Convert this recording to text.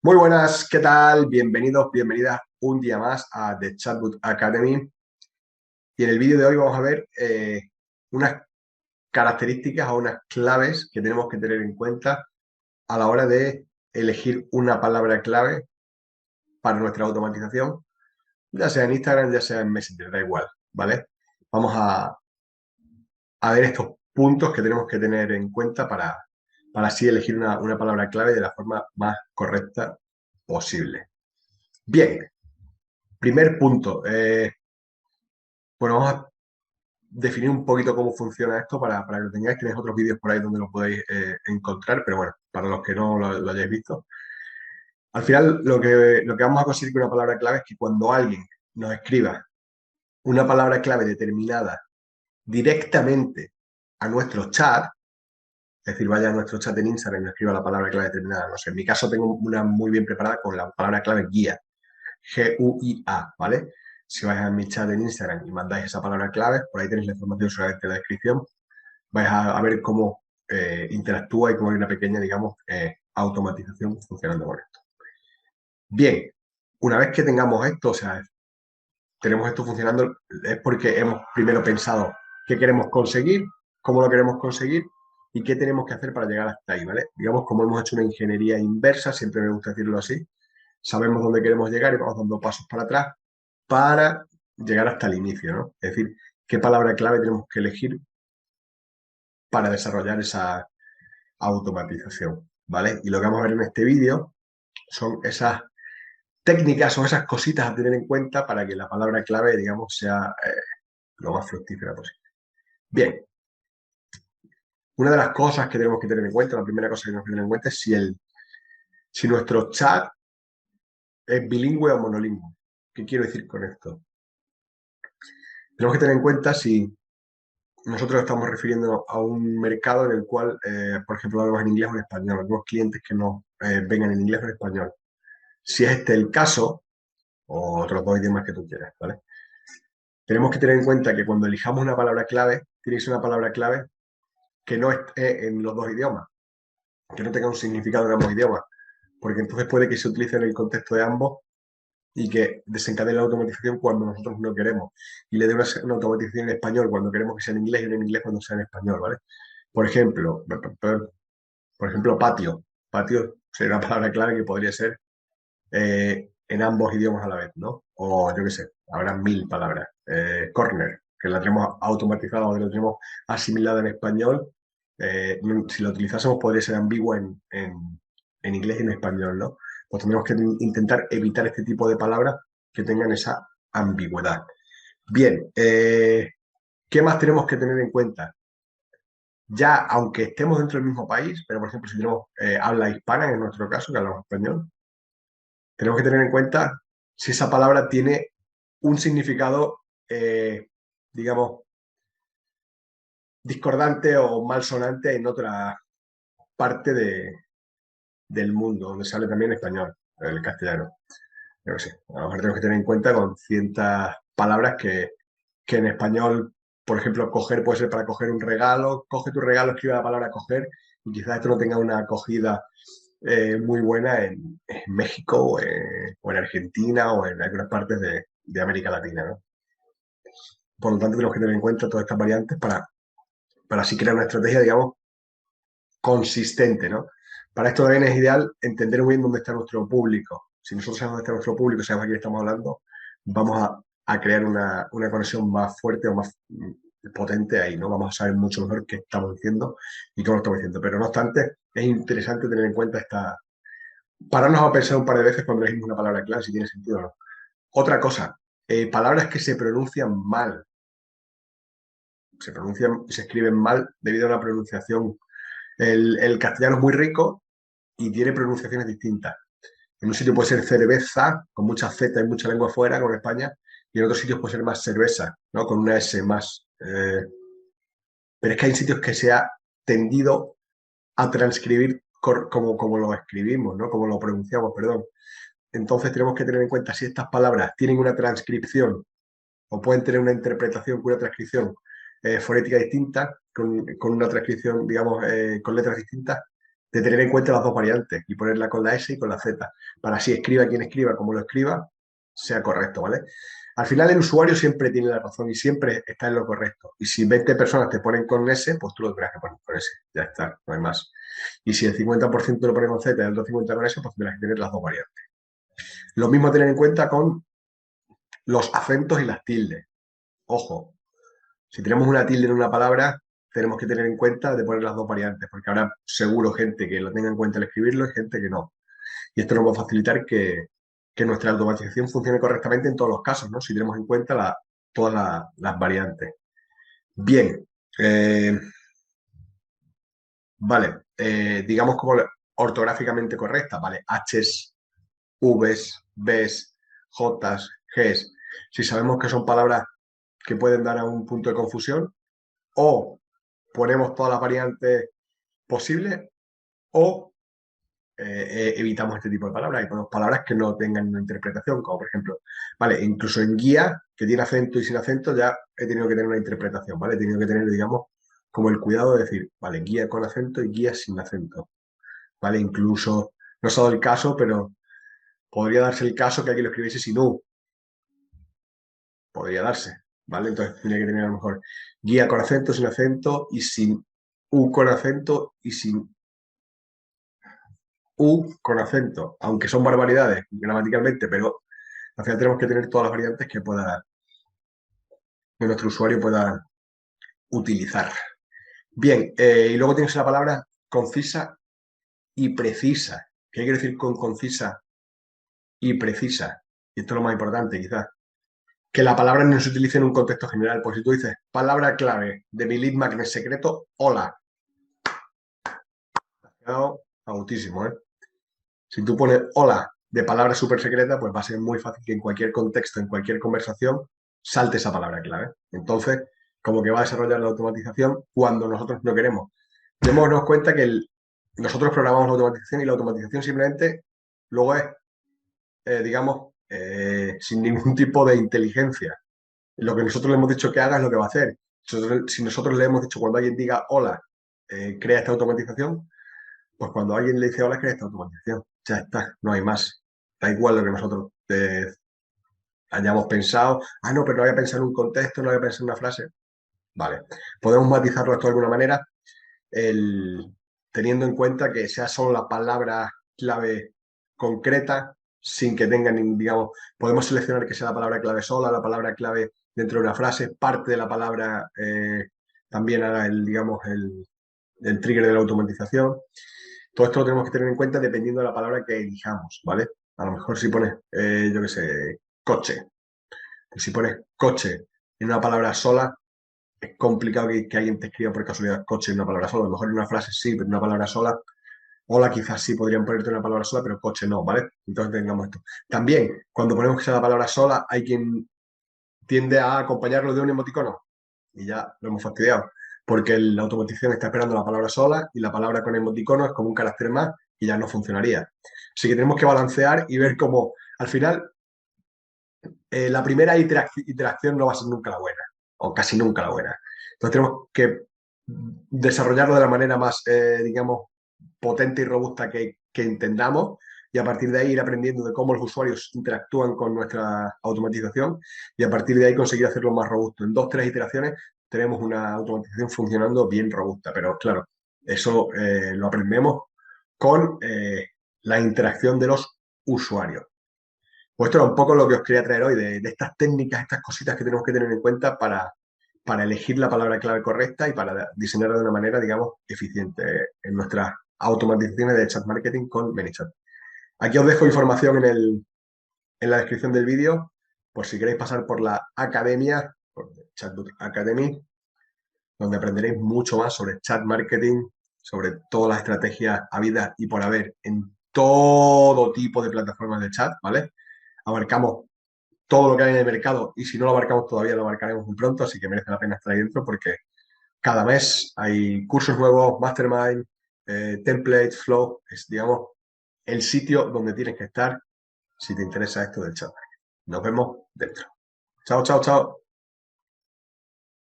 Muy buenas, ¿qué tal? Bienvenidos, bienvenidas un día más a The Chatbot Academy. Y en el vídeo de hoy vamos a ver unas características o unas claves que tenemos que tener en cuenta a la hora de elegir una palabra clave para nuestra automatización, ya sea en Instagram, ya sea en Messenger, da igual, ¿vale? Vamos a ver estos puntos que tenemos que tener en cuenta para así elegir una palabra clave de la forma más correcta posible. Bien, primer punto. Bueno, vamos a definir un poquito cómo funciona esto para que lo tengáis. Tenéis otros vídeos por ahí donde lo podéis encontrar, pero bueno, para los que no lo hayáis visto. Al final, lo que vamos a conseguir con una palabra clave es que cuando alguien nos escriba una palabra clave determinada directamente a nuestro chat, es decir, vaya a nuestro chat en Instagram y nos escriba la palabra clave determinada, no sé, en mi caso tengo una muy bien preparada con la palabra clave guía, G-U-I-A, ¿vale? Si vais a mi chat en Instagram y mandáis esa palabra clave, por ahí tenéis la información solamente en la descripción, vais a ver cómo interactúa y cómo hay una pequeña, digamos, automatización funcionando con esto. Bien, una vez que tengamos esto, o sea, tenemos esto funcionando, es porque hemos primero pensado qué queremos conseguir, cómo lo queremos conseguir y qué tenemos que hacer para llegar hasta ahí, ¿vale? Digamos, como hemos hecho una ingeniería inversa, siempre me gusta decirlo así, sabemos dónde queremos llegar y vamos dando pasos para atrás para llegar hasta el inicio, ¿no? Es decir, qué palabra clave tenemos que elegir para desarrollar esa automatización, ¿vale? Y lo que vamos a ver en este vídeo son esas técnicas o esas cositas a tener en cuenta para que la palabra clave, digamos, sea lo más fructífera posible. Bien, una de las cosas que tenemos que tener en cuenta, la primera cosa que tenemos que tener en cuenta es si nuestro chat es bilingüe o monolingüe. ¿Qué quiero decir con esto? Tenemos que tener en cuenta si nosotros estamos refiriendo a un mercado en el cual, por ejemplo, hablamos en inglés o en español, algunos clientes que no vengan en inglés o en español. Si es este el caso, o otros dos idiomas que tú quieras, ¿vale? Tenemos que tener en cuenta que cuando elijamos una palabra clave, tiene que ser una palabra clave que no esté en los dos idiomas, que no tenga un significado en ambos idiomas, porque entonces puede que se utilice en el contexto de ambos y que desencadene la automatización cuando nosotros no queremos, y le dé una automatización en español cuando queremos que sea en inglés y en inglés cuando sea en español, ¿vale? Por ejemplo, patio. Patio sería una palabra clave que podría ser en ambos idiomas a la vez, ¿no? O yo qué sé, habrá mil palabras. Corner, que la tenemos automatizada o que la tenemos asimilada en español. Si la utilizásemos podría ser ambigua en inglés y en español, ¿no? Pues tendremos que intentar evitar este tipo de palabras que tengan esa ambigüedad. Bien, ¿qué más tenemos que tener en cuenta? Ya, aunque estemos dentro del mismo país, pero por ejemplo, si tenemos habla hispana, en nuestro caso, que hablamos español, tenemos que tener en cuenta si esa palabra tiene un significado, digamos, discordante o malsonante en otra parte del mundo, donde se hable también español, el castellano. Yo qué sé, a lo mejor tenemos que tener en cuenta con ciertas palabras que en español, por ejemplo, coger puede ser para coger un regalo, coge tu regalo, escribe la palabra coger, y quizás esto no tenga una acogida muy buena en México o en Argentina o en algunas partes de América Latina, ¿no? Por lo tanto, tenemos que tener en cuenta todas estas variantes para así crear una estrategia, digamos, consistente, ¿no? Para esto también es ideal entender muy bien dónde está nuestro público. Si nosotros sabemos dónde está nuestro público, sabemos a quién estamos hablando, vamos a crear una conexión más fuerte o más potente ahí, ¿no? Vamos a saber mucho mejor qué estamos diciendo y cómo lo estamos diciendo. Pero no obstante, es interesante tener en cuenta pararnos a pensar un par de veces cuando elegimos una palabra clave, si tiene sentido o no. Otra cosa, palabras que se pronuncian mal, se escriben mal debido a una pronunciación. El castellano es muy rico y tiene pronunciaciones distintas. En un sitio puede ser cerveza, con mucha Z y mucha lengua fuera, como en España, y en otros sitios puede ser más cerveza, ¿no? Con una S más. Pero es que hay sitios que se ha tendido a transcribir como lo escribimos, ¿no? Como lo pronunciamos, perdón. Entonces tenemos que tener en cuenta si estas palabras tienen una transcripción o pueden tener una interpretación con una transcripción fonética distinta, con una transcripción, digamos, con letras distintas. de tener en cuenta las dos variantes y ponerla con la S y con la Z, para así escriba quien escriba, como lo escriba, sea correcto, ¿vale? Al final el usuario siempre tiene la razón y siempre está en lo correcto. Y si 20 personas te ponen con S, pues tú lo tendrás que poner con S. Ya está, no hay más. Y si el 50% lo pone con Z y el otro 50% con S, pues tendrás que tener las dos variantes. Lo mismo a tener en cuenta con los acentos y las tildes. Ojo, si tenemos una tilde en una palabra, tenemos que tener en cuenta de poner las dos variantes, porque habrá seguro gente que lo tenga en cuenta al escribirlo y gente que no. Y esto nos va a facilitar que nuestra automatización funcione correctamente en todos los casos, ¿no? Si tenemos en cuenta todas las variantes. Bien, vale, digamos como ortográficamente correcta, ¿vale? H's, V's, B's, J's, G's. Si sabemos que son palabras que pueden dar a un punto de confusión, o ponemos todas las variantes posibles, o evitamos este tipo de palabras y ponemos palabras que no tengan una interpretación, como por ejemplo, vale, incluso en guía, que tiene acento y sin acento, ya he tenido que tener una interpretación, ¿vale? He tenido que tener, digamos, como el cuidado de decir, vale, guía con acento y guía sin acento, ¿vale? Incluso, no se ha dado el caso, pero podría darse el caso que aquí lo escribiese sin U, podría darse, ¿vale? Entonces tendría que tener a lo mejor guía con acento, sin acento y sin U con acento y sin U con acento, aunque son barbaridades gramaticalmente, pero al final tenemos que tener todas las variantes que nuestro usuario pueda utilizar. Bien, y luego tienes la palabra concisa y precisa. ¿Qué quiere decir con concisa y precisa? Y esto es lo más importante, quizás. Que la palabra no se utilice en un contexto general. Pues si tú dices, palabra clave de mi lead magnet secreto, hola. Ha quedado agutísimo, ¿eh? Si tú pones hola de palabra súper secreta, pues va a ser muy fácil que en cualquier contexto, en cualquier conversación, salte esa palabra clave. Entonces, como que va a desarrollar la automatización cuando nosotros no queremos. Démonos cuenta que nosotros programamos la automatización y la automatización simplemente luego es, digamos, sin ningún tipo de inteligencia. Lo que nosotros le hemos dicho que haga es lo que va a hacer. Si nosotros le hemos dicho cuando alguien diga hola, crea esta automatización, pues cuando alguien le dice hola, crea esta automatización. Ya está, no hay más. Da igual lo que nosotros hayamos pensado. Ah, no, pero no había pensado en un contexto, no había pensado en una frase. Vale. Podemos matizarlo esto de alguna manera, teniendo en cuenta que sea solo la palabra clave concreta, sin que tenga, digamos, podemos seleccionar que sea la palabra clave sola, la palabra clave dentro de una frase, parte de la palabra también haga digamos, el trigger de la automatización. Todo esto lo tenemos que tener en cuenta dependiendo de la palabra que elijamos, ¿vale? A lo mejor si pones, yo qué sé, coche. Si pones coche en una palabra sola, es complicado que alguien te escriba por casualidad coche en una palabra sola. A lo mejor en una frase sí, pero en una palabra sola. Hola, quizás sí podrían ponerte una palabra sola, pero coche no, ¿vale? Entonces tengamos esto. También, cuando ponemos que sea la palabra sola, hay quien tiende a acompañarlo de un emoticono. Y ya lo hemos fastidiado. Porque la automatización está esperando la palabra sola y la palabra con emoticono es como un carácter más y ya no funcionaría. Así que tenemos que balancear y ver cómo, al final, la primera interacción no va a ser nunca la buena, o casi nunca la buena. Entonces tenemos que desarrollarlo de la manera más, digamos, potente y robusta que entendamos y a partir de ahí ir aprendiendo de cómo los usuarios interactúan con nuestra automatización y a partir de ahí conseguir hacerlo más robusto. En 2, 3 iteraciones tenemos una automatización funcionando bien robusta, pero claro, eso lo aprendemos con la interacción de los usuarios. Pues esto era un poco lo que os quería traer hoy, de estas técnicas, estas cositas que tenemos que tener en cuenta para elegir la palabra clave correcta y para diseñarla de una manera, digamos, eficiente en nuestras automatizaciones de chat marketing con ManyChat. Aquí os dejo información en la descripción del vídeo, por si queréis pasar por la academia, por Chatbot Academy, donde aprenderéis mucho más sobre chat marketing, sobre todas las estrategias habidas y por haber en todo tipo de plataformas de chat, ¿vale? Abarcamos todo lo que hay en el mercado y si no lo abarcamos todavía lo abarcaremos muy pronto, así que merece la pena estar ahí dentro porque cada mes hay cursos nuevos, mastermind, templates, flow, es digamos el sitio donde tienes que estar si te interesa esto del chat. Nos vemos dentro. Chao, chao, chao.